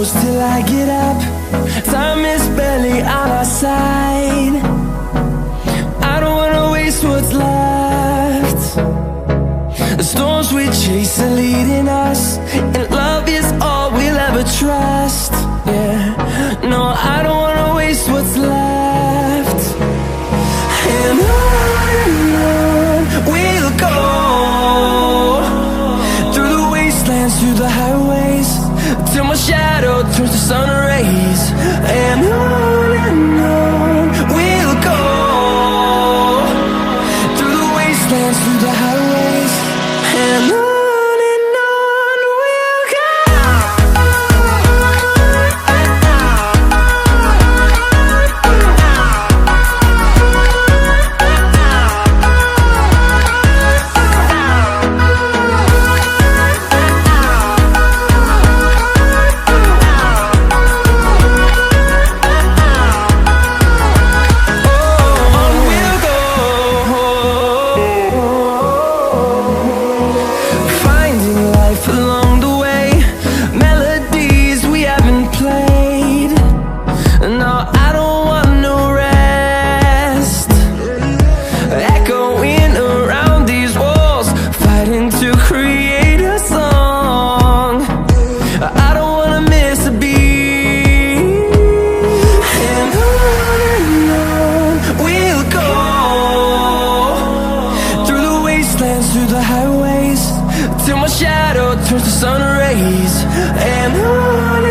goes till I get up. Time is barely on our side. I don't wanna waste what's left. The storms we chase are leading us, and love is all we'll ever trust. Yeah, no, I don't wanna waste what's left. And on we'll go, through the wastelands, through the highways, till my shadow turns to sun rays. And on we'll go, through the wastelands, through the highways, and on. Through the highways, till my shadow turns to sun rays. And on